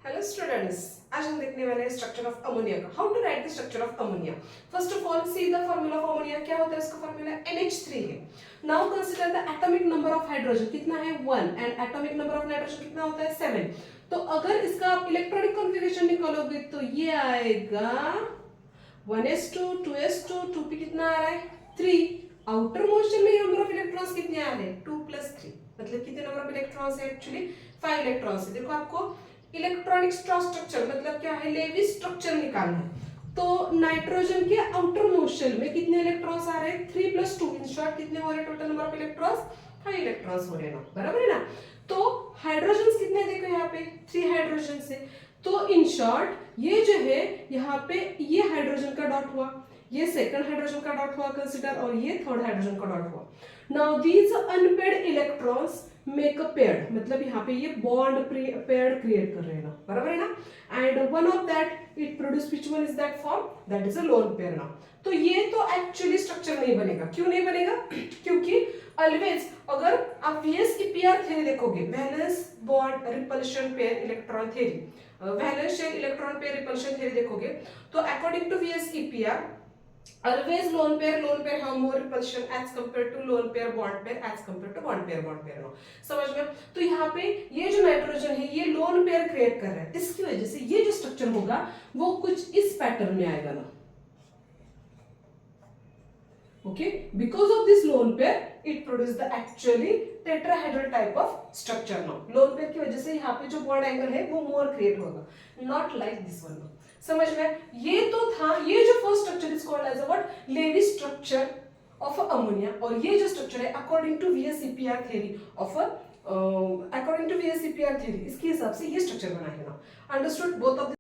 Hello students, आज हम देखने वाले हैं स्ट्रक्चर ऑफ अमोनिया का। How to write the structure of ammonia. First of all see the formula of ammonia. क्या होता है इसका फार्मूला? NH3 है। Now consider the atomic number of hydrogen कितना है 1 and atomic number of nitrogen कितना होता है 7। तो अगर इसका आप इलेक्ट्रॉनिक कॉन्फ़िगरेशन निकालोगे तो ये आएगा 1s2 2s2 2p कितना आ रहा है 3। आउटर मोशन में नंबर ऑफ इलेक्ट्रॉन्स कितने आ रहे हैं 2 + 3, मतलब कितने नंबर ऑफ इलेक्ट्रॉन्स है एक्चुअली 5 इलेक्ट्रॉन्स है। देखो आपको इलेक्ट्रॉनिक स्ट्रक्चर मतलब क्या है, लेविस स्ट्रक्चर निकालना है। तो नाइट्रोजन के आउटर मोशन में कितने इलेक्ट्रॉन्स आ रहे हैं 3 + 2। इन शॉर्ट कितने हो रहे हैं total number of electrons 5 electrons हो रहे हैं ना, बराबर है ना। तो हाइड्रोजन कितने देखो यहाँ पे 3 हाइड्रोजन से। तो इन शॉर्ट ये जो है यहाँ पे ये हाइड्रोजन का डॉट हुआ, ये सेकंड हाइड्रोजन का डॉट हुआ कंसीडर, और ये थर्ड हाइड्रोजन का डॉट हुआ। Now these unpaired electrons make a paired, मतलब यहाँ पे ये बॉन्ड पेयर्ड क्रिएट कर रहे हैं ना, बराबर है ना। And one of that it produce which one is that form, that is a lone pair ना। तो ये तो एक्चुअली स्ट्रक्चर नहीं बनेगा। क्यों नहीं बनेगा? क्योंकि ऑलवेज अगर आप VSEPR थ्योरी देखोगे, valence bond repulsion pair electron theory, valence shell electron pair repulsion theory देखोगे तो according to VSEPR always lone pair have more repulsion as compared to lone pair bond pair as compared to bond pair no। समझ में? तो यहाँ पे ये जो nitrogen है ये लोन पेयर क्रिएट कर रहा है, इसकी वजह से ये जो स्ट्रक्चर होगा वो कुछ इस पैटर्न में आएगा ना। okay, because of this lone pair it produce the actually tetrahedral type of structure now। lone pair की वजह से यहाँ पे जो बॉन्ड एंगल है वो मोर क्रिएट होगा, नॉट लाइक दिस वन। समझ में? ये तो था, ये जो first structure is called as what Lewis structure of ammonia, और ये जो स्ट्रक्चर है according to VSEPR theory of according to VSEPR theory, इसके हिसाब से ये स्ट्रक्चर बना है ना। Understood both of